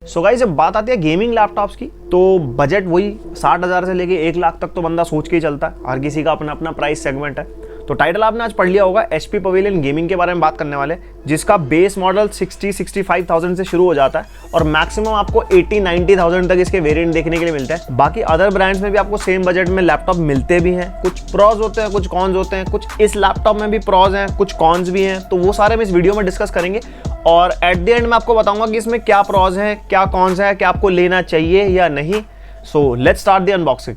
So guys, जब बात आती है गेमिंग लैपटॉप्स की तो बजट वही 60,000 से लेके 1 लाख तक तो बंदा सोच के ही चलता है। हर किसी का अपना अपना प्राइस सेगमेंट है। तो टाइटल आपने आज पढ़ लिया होगा, HP पवेलियन गेमिंग के बारे में बात करने वाले, जिसका बेस मॉडल 60-65,000 से शुरू हो जाता है और मैक्सिमम आपको 80-90,000 तक इसके वेरिएंट देखने के लिए मिलते हैं। बाकी अदर ब्रांड्स में भी आपको सेम बजट में लैपटॉप मिलते भी हैं। कुछ प्रॉज होते हैं, कुछ कॉन्स होते हैं, कुछ इस लैपटॉप में भी प्रॉज हैं, कुछ कॉन्स भी हैं। तो वो सारे हम इस वीडियो में डिस्कस करेंगे और एट द एंड में आपको बताऊंगा कि इसमें क्या प्रॉज है, क्या कॉन्स है, क्या आपको लेना चाहिए या नहीं। So let's start the unboxing.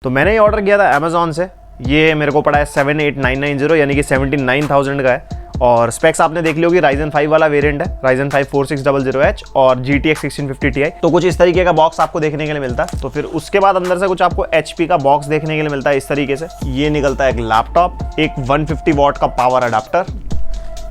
तो मैंने ये ऑर्डर किया था अमेजोन से। ये मेरे को पड़ा है 78990 यानी कि 79,000 का है। और स्पेक्स आपने देख ली होगी, Ryzen 5 वाला वेरिएंट है, Ryzen 5 4600H और GTX 1650 Ti। तो कुछ इस तरीके का बॉक्स आपको देखने के लिए मिलता है। तो फिर उसके बाद अंदर से कुछ आपको HP का बॉक्स देखने के लिए मिलता है इस तरीके से। ये निकलता है एक लैपटॉप, एक 150 वॉट का पावर अडाप्टर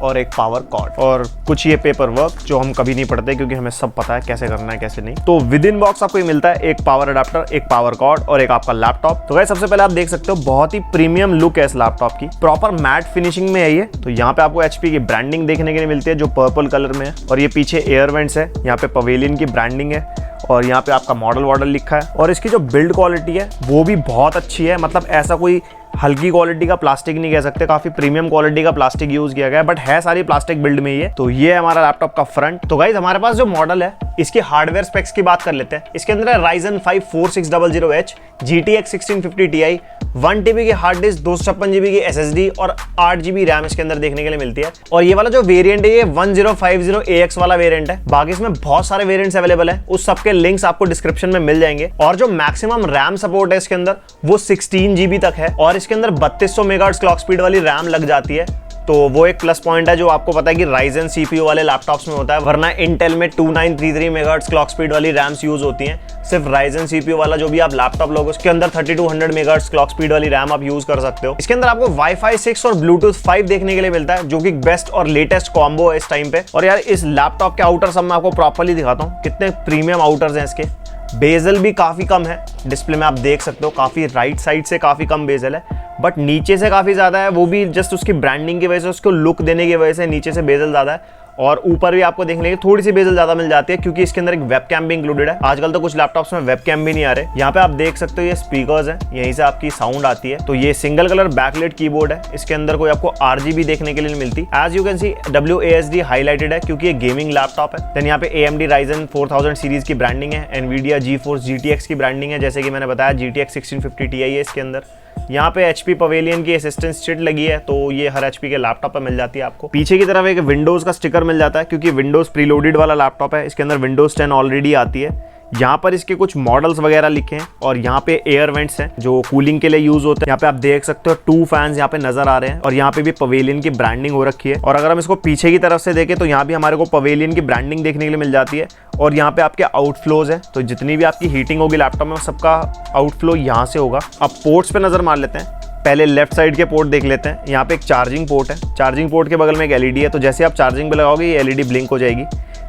और एक पावर कॉर्ड और कुछ ये पेपर वर्क जो हम कभी नहीं पढ़ते क्योंकि हमें सब पता है कैसे करना है कैसे नहीं। तो विद इन बॉक्स आपको ये मिलता है एक पावर अडाप्टर, एक पावर कॉर्ड और एक आपका लैपटॉप। तो गाइस, सबसे पहले आप देख सकते हो बहुत ही प्रीमियम लुक है इस लैपटॉप की, प्रॉपर मैट फिनिशिंग में है ये। तो यहाँ पे आपको HP की ब्रांडिंग देखने के लिए मिलती है जो पर्पल कलर में है और ये पीछे एयर वेंट्स है, यहाँ पे पवेलियन की ब्रांडिंग है और यहाँ पे आपका मॉडल लिखा है। और इसकी जो बिल्ड क्वालिटी है वो भी बहुत अच्छी है, मतलब ऐसा कोई हल्की क्वालिटी का प्लास्टिक नहीं कह सकते, काफी प्रीमियम क्वालिटी का प्लास्टिक यूज किया गया है, बट है सारी प्लास्टिक बिल्ड में ही है। तो ये है हमारा लैपटॉप का फ्रंट। तो गाइस, हमारे पास जो मॉडल है इसकी हार्डवेयर स्पेक्स की बात कर लेते हैं। इसके अंदर है Ryzen 5 4600H, GTX 1650 Ti, 1 TB की हार्ड डिस्क, 256 GB की SSD और 8 GB रैम इसके अंदर देखने के लिए मिलती है। और ये वाला जो वेरिएंट है ये 1050AX वाला वेरिएंट है। बाकी इसमें बहुत सारे वेरिएंट्स अवेलेबल है, उस सबके लिंक्स आपको डिस्क्रिप्शन में मिल जाएंगे। और जो मैक्सिमम रैम सपोर्ट है इसके अंदर वो 16 GB तक है और इसके अंदर 3200 मेगाहर्ट्ज क्लॉक स्पीड वाली रैम लग जाती है। तो वो एक प्लस पॉइंट है जो आपको पता है कि Ryzen CPU वाले लैपटॉप्स में होता है, वरना इंटेल में 2933 मेगाहर्ट्ज क्लॉक स्पीड वाली रैम्स यूज होती हैं। सिर्फ Ryzen CPU वाला जो भी आप लैपटॉप लोगे उसके अंदर 3200 मेगाहर्ट्ज क्लॉक स्पीड वाली रैम आप यूज कर सकते हो। इसके अंदर आपको Wi-Fi 6 और Bluetooth 5 देखने के लिए मिलता है जो कि बेस्ट और लेटेस्ट कॉम्बो है इस टाइम पे। और यार, इस लैपटॉप के आउटर सब मैं आपको प्रॉपर्ली दिखाता हूँ, कितने प्रीमियम आउटर्स हैं इसके। बेजल भी काफी कम है, डिस्प्ले में आप देख सकते हो काफी राइट साइड से काफी कम बेजल है, बट नीचे से काफी ज्यादा है। वो भी जस्ट उसकी ब्रांडिंग की वजह से, उसको लुक देने की वजह से नीचे से बेजल ज्यादा है। और ऊपर भी आपको देखने के थोड़ी सी बेजल ज्यादा मिल जाती है क्योंकि इसके अंदर एक वेबकैम भी इंक्लूडेड है। आजकल तो कुछ लैपटॉप्स में वेबकैम भी नहीं आ रहे। यहाँ पे आप देख सकते हो ये स्पीकर्स हैं, यहीं से आपकी साउंड आती है। तो ये सिंगल कलर बैकलाइट कीबोर्ड है, इसके अंदर कोई आपको RGB देखने के लिए मिलती। As you can see WASD highlighted है क्योंकि ये गेमिंग लैपटॉप है। देन यहाँ पे AMD Ryzen 4000 सीरीज की ब्रांडिंग है, NVIDIA GeForce GTX की ब्रांडिंग है, जैसे कि मैंने बताया GTX 1650 Ti है इसके अंदर। यहाँ पे HP पवेलियन की असिस्टेंस चिट लगी है, तो ये हर HP के लैपटॉप पे मिल जाती है आपको। पीछे की तरफ एक विंडोज का स्टिकर मिल जाता है क्योंकि विंडोज प्रीलोडेड वाला लैपटॉप है, इसके अंदर विंडोज 10 ऑलरेडी आती है। यहाँ पर इसके कुछ मॉडल्स वगैरह लिखे हैं और यहाँ पे एयर वेंट्स हैं जो कूलिंग के लिए यूज होते हैं। यहाँ पे आप देख सकते हो 2 फैंस यहाँ पे नजर आ रहे हैं और यहाँ पे भी पवेलियन की ब्रांडिंग हो रखी है। और अगर हम इसको पीछे की तरफ से देखें तो यहाँ भी हमारे को पवेलियन की ब्रांडिंग देखने के लिए मिल जाती है। और यहाँ पे आपके आउटफ्लोज है, तो जितनी भी आपकी हीटिंग होगी लैपटॉप में सबका आउटफ्लो यहाँ से होगा। अब पोर्ट्स पे नजर मार लेते हैं। पहले लेफ्ट साइड के पोर्ट देख लेते हैं। यहाँ पे एक चार्जिंग पोर्ट है, चार्जिंग पोर्ट के बगल में एक LED है, तो जैसे आप चार्जिंग पे लगाओगे ये LED ब्लिंक हो जाएगी।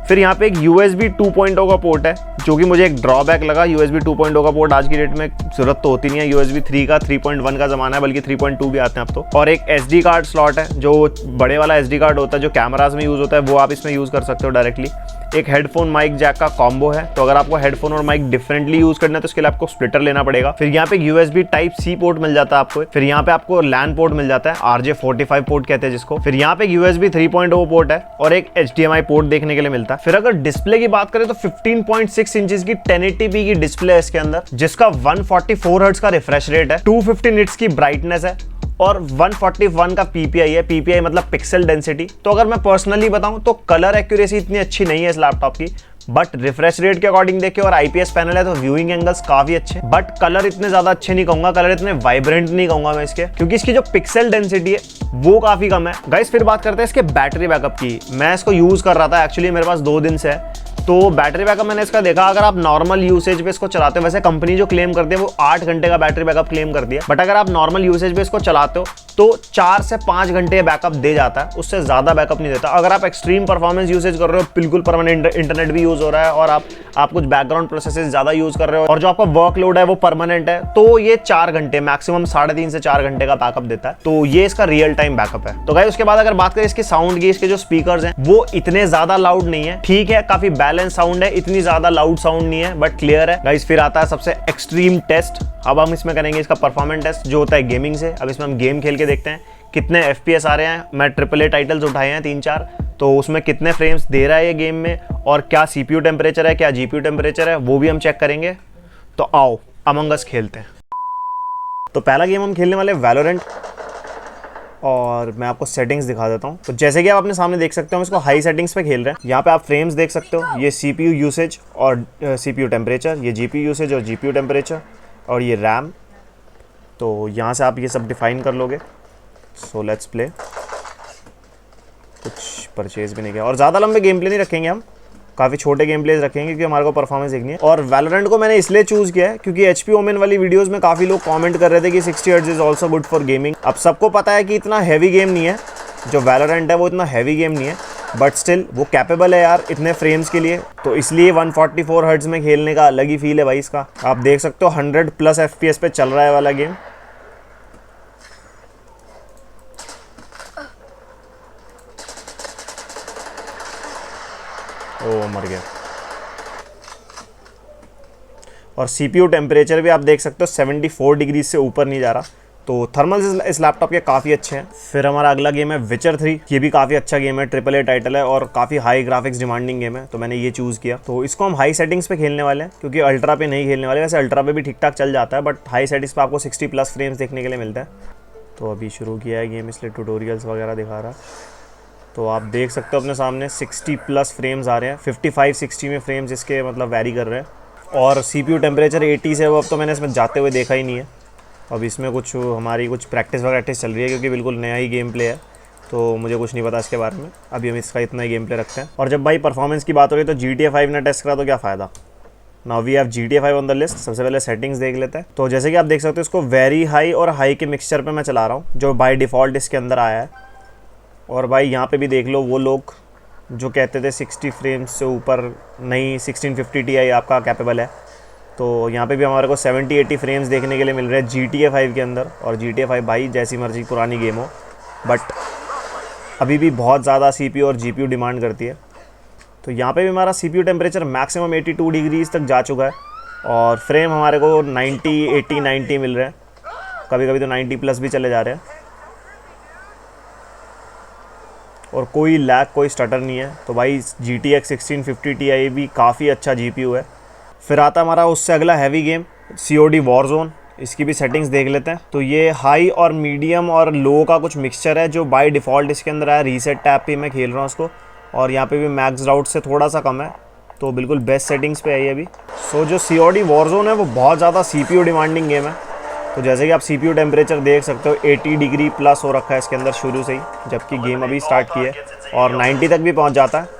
फिर यहाँ पे एक USB 2.0 का पोर्ट है जो कि मुझे एक ड्रॉबैक लगा। USB 2.0 का पोर्ट आज की डेट में जरूरत तो होती नहीं है, USB 3 का 3.1 का जमाना है, बल्कि 3.2 भी आते हैं अब तो। और एक SD कार्ड स्लॉट है, जो बड़े वाला SD कार्ड होता है जो कैमराज में यूज होता है, वो आप इसमें यूज कर सकते हो डायरेक्टली। एक हेडफोन माइक जैक का कॉम्बो है, तो अगर आपको हेडफोन और माइक डिफरेंटली यूज करना है तो उसके लिए आपको स्प्लिटर लेना पड़ेगा। फिर यहाँ पे USB Type-C पोर्ट मिल जाता है आपको। फिर यहाँ पे आपको LAN पोर्ट मिल जाता है, RJ45 पोर्ट कहते हैं जिसको। फिर यहाँ पे USB 3.0 पोर्ट है और एक HDMI पोर्ट देखने के लिए मिलता है। फिर अगर डिस्प्ले की बात करें तो 15.6 इंचेस की 1080p की डिस्प्ले है इसके अंदर, जिसका 144 हर्ट्ज का रिफ्रेश रेट है, 250 निट्स की ब्राइटनेस है और 141 का PPI है। PPI मतलब पिक्सल डेंसिटी। तो अगर मैं पर्सनली बताऊं तो कलर एक्यूरेसी इतनी अच्छी नहीं है इस लैपटॉप की, बट रिफ्रेश रेट के अकॉर्डिंग देखे और IPS पैनल है तो व्यूइंग एंगल्स काफी अच्छे, बट कलर इतने ज्यादा अच्छे नहीं कहूंगा, कलर इतने वाइब्रेंट नहीं कहूंगा मैं इसके, क्योंकि इसकी जो पिक्सल डेंसिटी है वो काफी कम है। गाइस, फिर बात करते हैं इसके बैटरी बैकअप की। मैं इसको यूज कर रहा था, एक्चुअली मेरे पास 2 दिन से है, तो बैटरी बैकअप मैंने इसका देखा। अगर आप नॉर्मल यूसेज पे इसको चलाते हो, वैसे कंपनी जो क्लेम करती है वो 8 घंटे का बैटरी बैकअप क्लेम करती है, बट अगर आप नॉर्मल यूसेज पे इसको चलाते हो तो 4 से 5 घंटे बैकअप दे जाता है, उससे ज़्यादा बैकअप नहीं देता। अगर आप एक्सट्रीम परफॉर्मेंस यूसेज कर रहे हो, बिल्कुल परमानेंट इंटरनेट भी यूज़ हो रहा है और आप कुछ बैकग्राउंड प्रोसेसेस ज़्यादा यूज़ कर रहे हो और जो आपका वर्कलोड है वो परमानेंट है, तो ये 4 घंटे मैक्सिमम 3.5 से 4 घंटे का बैकअप देता है। तो ये इसका रियल टाइम बैकअप है। तो गाइस उसके बाद अगर बात करें इसके साउंड की, इसके जो स्पीकर्स हैं वो इतने ज़्यादा लाउड नहीं है, ठीक है काफ़ी बैलेंस साउंड है, इतनी ज़्यादा लाउड साउंड नहीं है बट क्लियर है। गाइस फिर आता है सबसे एक्सट्रीम टेस्ट। अब हम इसमें करेंगे इसका परफॉर्मेंस टेस्ट जो होता है गेमिंग से। अब इसमें हम गेम खेल के देखते हैं कितने FPS आ रहे हैं। मैं AAA टाइटल्स उठाए हैं 3-4, तो उसमें कितने फ्रेम्स दे रहा है ये गेम में और क्या CPU टेम्परेचर है, क्या GPU टेम्परेचर है, वो भी हम चेक करेंगे। तो आओ अमंग अस खेलते हैं। तो पहला गेम हम खेलने वाले वैलोरेंट और मैं आपको सेटिंग्स दिखा देता हूँ। तो जैसे कि आप अपने सामने देख सकते हो हम इसको हाई सेटिंग्स पे खेल रहे हैं। यहाँ पे आप फ्रेम्स देख सकते हो, ये CPU यूसेज और CPU टेम्परेचर, ये GPU यूसेज और GPU टेम्परेचर और ये रैम। तो यहाँ से आप ये सब डिफाइन कर लोगे। So let's play. कुछ परचेज भी नहीं किया और ज़्यादा लंबे गेम प्ले नहीं रखेंगे, हम काफ़ी छोटे गेम प्लेज रखेंगे क्योंकि हमारे को परफॉर्मेंस देखनी है। और वैलोरेंट को मैंने इसलिए चूज़ किया है क्योंकि HP ओमेन वाली वीडियोस में काफ़ी लोग कमेंट कर रहे थे कि 60 hertz is also good for gaming. अब सबको पता है कि इतना हैवी गेम नहीं है, जो वैलोरेंट है वो इतना हैवी गेम नहीं है, बट स्टिल वो कैपेबल है यार इतने फ्रेम्स के लिए। तो इसलिए 144 हर्ट्ज में खेलने का अलग ही फील है भाई इसका। आप देख सकते हो 100+ FPS पे चल रहा है वाला गेम। ओ मर गया। और CPU टेम्परेचर भी आप देख सकते हो 74 डिग्री से ऊपर नहीं जा रहा। तो थर्मल्स इस लैपटॉप के काफ़ी अच्छे हैं। फिर हमारा अगला गेम है विचर 3। ये भी काफ़ी अच्छा गेम है, AAA टाइटल है और काफ़ी हाई ग्राफिक्स डिमांडिंग गेम है, तो मैंने ये चूज़ किया। तो इसको हम हाई सेटिंग्स पे खेलने वाले हैं क्योंकि अल्ट्रा पे नहीं खेलने वाले। वैसे अल्ट्रा पे भी ठीक ठाक चल जाता है बट हाई सेटिंग्स पे आपको 60+ फ्रेम्स देखने के लिए मिलता है। तो अभी शुरू किया है गेम, इसलिए ट्यूटोरियल्स वगैरह दिखा रहा। तो आप देख सकते हो अपने सामने 60+ फ्रेम्स आ रहे हैं, 55-60 में फ्रेम्स इसके मतलब वैरी कर रहे हैं। और CPU टेम्परेचर 80 से, वो अब तो मैंने इसमें जाते हुए देखा ही नहीं है। अब इसमें कुछ हमारी कुछ प्रैक्टिस चल रही है क्योंकि बिल्कुल नया ही गेम प्ले है, तो मुझे कुछ नहीं पता इसके बारे में। अभी हम इसका इतना ही गेम प्ले रखते हैं। और जब भाई परफॉर्मेंस की बात हो रही है तो GTA 5 ने टेस्ट करा तो क्या फ़ायदा। Now we have GTA 5 on the list. सबसे पहले सेटिंग्स देख लेते हैं। तो जैसे कि आप देख सकते हो इसको वेरी हाई और हाई के मिक्सचर पे मैं चला रहा हूँ, जो बाय डिफ़ॉल्ट इसके अंदर आया है। और भाई यहाँ पे भी देख लो, वो लोग जो कहते थे 60 फ्रेम्स से ऊपर नहीं, 1650 Ti आपका कैपेबल है, तो यहाँ पे भी हमारे को 70-80 फ्रेम्स देखने के लिए मिल रहे हैं GTA 5 के अंदर। और GTA 5 भाई जैसी मर्जी पुरानी गेम हो बट अभी भी बहुत ज़्यादा CPU और GPU डिमांड करती है। तो यहाँ पे भी हमारा CPU टेम्परेचर मैक्सिमम 82 डिग्रीज तक जा चुका है और फ्रेम हमारे को 90, 80, 90 मिल रहे हैं, कभी कभी तो 90+ भी चले जा रहे हैं। और कोई लैग, कोई स्टटर नहीं है। तो भाई GTX 1650 Ti भी काफ़ी अच्छा GPU है। फिर आता हमारा उससे अगला हैवी गेम COD वॉरजोन। इसकी भी सेटिंग्स देख लेते हैं। तो ये हाई और मीडियम और लो का कुछ मिक्सचर है जो बाय डिफ़ॉल्ट इसके अंदर आया। रीसेट टैब पे मैं खेल रहा हूँ उसको और यहाँ पे भी मैक्स आउट से थोड़ा सा कम है, तो बिल्कुल बेस्ट सेटिंग्स पे है ये भी। सो जो COD वॉरजोन है वो बहुत ज़्यादा CPU डिमांडिंग गेम है। तो जैसे कि आप CPU टेम्परेचर देख सकते हो 80 डिग्री प्लस हो रखा है इसके अंदर शुरू से ही, जबकि गेम अभी स्टार्ट की है, और 90 तक भी पहुंच जाता है।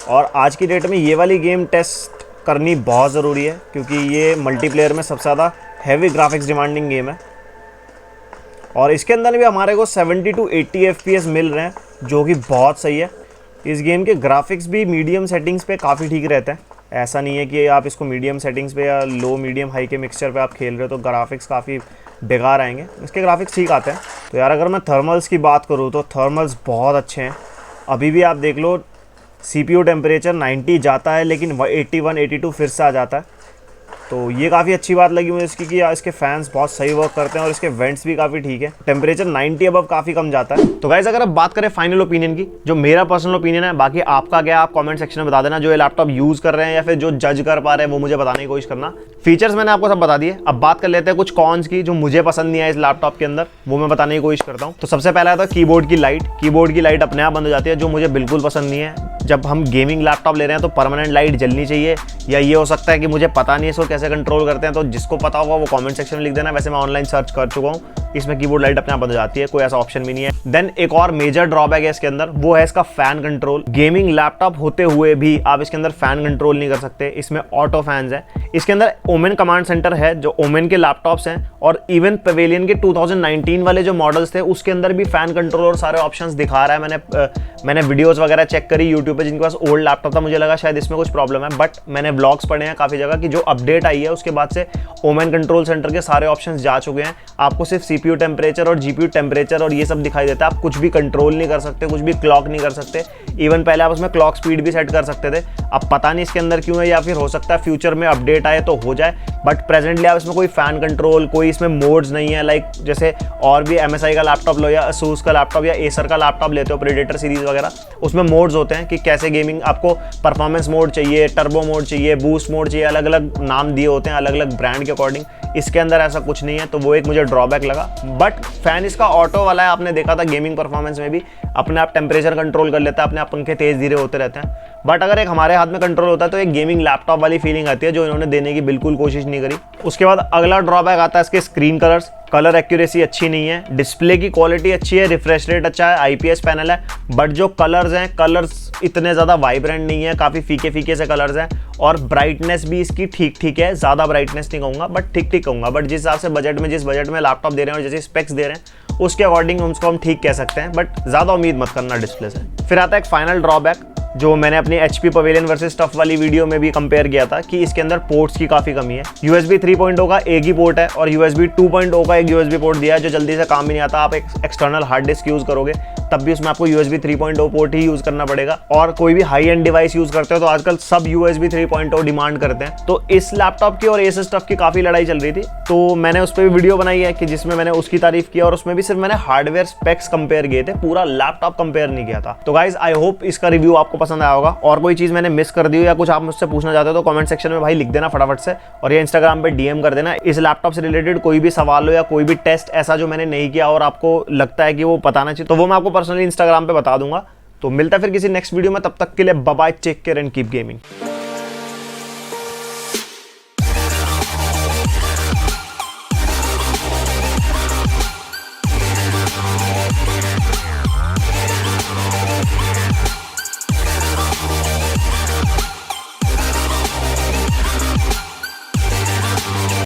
और आज की डेट में ये वाली गेम टेस्ट करनी बहुत ज़रूरी है क्योंकि ये मल्टीप्लेयर में सबसे ज़्यादा हैवी ग्राफिक्स डिमांडिंग गेम है। और इसके अंदर भी हमारे को 70 to 80 FPS मिल रहे हैं जो कि बहुत सही है। इस गेम के ग्राफिक्स भी मीडियम सेटिंग्स पे काफ़ी ठीक रहते हैं। ऐसा नहीं है कि आप इसको मीडियम सेटिंग्स पे या लो मीडियम हाई के मिक्सचर पे आप खेल रहे हो तो ग्राफिक्स काफ़ी बेकार आएंगे। इसके ग्राफिक्स ठीक आते हैं। तो यार अगर मैं थर्मल्स की बात करूँ तो थर्मल्स बहुत अच्छे हैं। अभी भी आप देख लो CPU टेम्परेचर 90 जाता है लेकिन 81, 82 फिर से आ जाता है। तो ये काफ़ी अच्छी बात लगी मुझे इसकी कि इसके फैंस बहुत सही वर्क करते हैं और इसके वेंट्स भी काफ़ी ठीक है। टेम्परेचर 90 अबव काफ़ी कम जाता है। तो गाइस अगर अब बात करें फाइनल ओपिनियन की, जो मेरा पर्सनल ओपिनियन है, बाकी आपका क्या आप कमेंट सेक्शन में बता देना। जो ये लैपटॉप यूज़ कर रहे हैं या फिर जो जज कर पा रहे हैं वो मुझे बताने की कोशिश करना। फीचर्स मैंने आपको सब बता दिए। अब बात कर लेते हैं कुछ कॉन्स की जो मुझे पसंद नहीं है इस लैपटॉप के अंदर, वो मैं बताने की कोशिश करता हूँ। तो सबसे पहला है तो कीबोर्ड की लाइट। कीबोर्ड की लाइट अपने आप बंद हो जाती है, जो मुझे बिल्कुल पसंद नहीं है। जब हम गेमिंग लैपटॉप ले रहे हैं तो परमानेंट लाइट जलनी चाहिए, या ये हो सकता है कि मुझे पता नहीं है इसको कैसे कंट्रोल करते हैं, तो जिसको पता होगा वो कमेंट सेक्शन में लिख देना। वैसे मैं ऑनलाइन सर्च कर चुका हूँ, इसमें कीबोर्ड लाइट अपने आप बंद हो जाती है, कोई ऐसा ऑप्शन भी नहीं है। देन एक और मेजर ड्रॉबैक है इसके अंदर, वो है इसका फैन कंट्रोल। गेमिंग लैपटॉप होते हुए भी आप इसके अंदर फैन कंट्रोल नहीं कर सकते, इसमें ऑटो फैंस है। इसके अंदर ओमेन कमांड सेंटर है, जो ओमेन के लैपटॉप्स हैं, और इवन पवेलियन के 2019 वाले जो मॉडल्स थे उसके अंदर भी फैन कंट्रोल और सारे ऑप्शंस दिखा रहा है। मैंने वीडियोस वगैरह चेक करी यूट्यूब पे, जिनके पास ओल्ड लैपटॉप था, मुझे लगा शायद इसमें कुछ प्रॉब्लम है, बट मैंने ब्लॉग्स पढ़े हैं काफ़ी जगह कि जो अपडेट आई है उसके बाद से ओमेन कंट्रोल सेंटर के सारे ऑप्शंस जा चुके हैं। आपको सिर्फ सीपीयू टेम्परेचर और जीपीयू टेम्परेचर और ये सब दिखाई देता है, आप कुछ भी कंट्रोल नहीं कर सकते, कुछ भी क्लॉक नहीं कर सकते। इवन पहले आप उसमें क्लॉक स्पीड भी सेट कर सकते थे, अब पता नहीं इसके अंदर क्यों है, या फिर हो सकता है फ्यूचर में अपडेट आए तो हो जाए, बट प्रेजेंटली आप इसमें कोई फैन कंट्रोल, कोई इसमें मोड्स नहीं है। लाइक जैसे और भी MSI का लैपटॉप लो या असूस का लैपटॉप या एसर का लैपटॉप लेते हो, प्रेडेटर सीरीज वगैरह, उसमें मोड्स होते हैं कि कैसे गेमिंग, आपको परफॉर्मेंस मोड चाहिए, टर्बो मोड चाहिए, बूस्ट मोड चाहिए, अलग अलग नाम दिए होते हैं अलग अलग ब्रांड के अकॉर्डिंग। इसके अंदर ऐसा कुछ नहीं है, तो वो एक मुझे ड्रॉबैक लगा। बट फैन इसका ऑटो वाला है, आपने देखा था गेमिंग परफॉर्मेंस में भी अपने आप टेम्परेचर कंट्रोल कर लेता है, अपने आप पंखे तेज धीरे होते रहते हैं। बट अगर एक हमारे हाथ में कंट्रोल होता है तो एक गेमिंग लैपटॉप वाली फीलिंग आती है, जो इन्होंने देने की बिल्कुल कोशिश नहीं करी। उसके बाद अगला ड्रॉबैक आता है इसके स्क्रीन कलर्स। कलर एक्यूरेसी अच्छी नहीं है, डिस्प्ले की क्वालिटी अच्छी है, रिफ्रेश रेट अच्छा है, IPS पैनल है, बट जो कलर्स हैं, कलर्स इतने ज़्यादा वाइब्रेंट नहीं है, काफ़ी फीके फीके से कलर्स हैं, और ब्राइटनेस भी इसकी ठीक ठीक है, ज़्यादा ब्राइटनेस नहीं कहूँगा बट ठीक ठीक कहूँगा। बट जिस हिसाब से बजट में, जिस बजट में लैपटॉप दे रहे हैं और जैसे स्पेक्स दे रहे हैं उसके अकॉर्डिंग उसको हम ठीक कह सकते हैं, बट ज़्यादा उम्मीद मत करना डिस्प्ले से। फिर आता है एक फाइनल ड्रॉबैक, जो मैंने अपनी HP पवेलियन वर्सेस टफ वाली वीडियो में भी कंपेयर किया था, कि इसके अंदर पोर्ट्स की काफ़ी कमी है। USB 3.0 का एक ही पोर्ट है और USB 2.0 का एक USB पोर्ट दिया है, जो जल्दी से काम भी नहीं आता। आप एक एक्सटर्नल हार्ड डिस्क यूज़ करोगे तब भी उसमें आपको USB 3.0 पोर्ट ही यूज़ करना पड़ेगा, और कोई भी हाई एंड डिवाइस यूज़ करते हो तो आजकल सब USB 3.0 डिमांड करते हैं। तो इस लैपटॉप की और Asus टफ की काफ़ी लड़ाई चल रही थी, तो मैंने उस पर भी वीडियो बनाई है कि जिसमें मैंने उसकी तारीफ की, और उसमें भी सिर्फ मैंने हार्डवेयर स्पेक्स कंपेयर किए थे, पूरा लैपटॉप कंपेयर नहीं किया था। तो गाइज आई होप इसका रिव्यू आपको पसंद आया होगा, और कोई चीज़ मैंने मिस कर दी हो या कुछ आप मुझसे पूछना चाहते हो तो कमेंट सेक्शन में भाई लिख देना फटाफट से, और ये इंस्टाग्राम पे DM कर देना। इस लैपटॉप से रिलेटेड कोई भी सवाल हो या कोई भी टेस्ट ऐसा जो मैंने नहीं किया और आपको लगता है कि वो बताना चाहिए, तो वो मैं आपको पर्सनली इंस्टाग्राम पे बता दूंगा। तो मिलता है फिर किसी नेक्स्ट वीडियो में, तब तक के लिए bye bye, take care and keep gaming.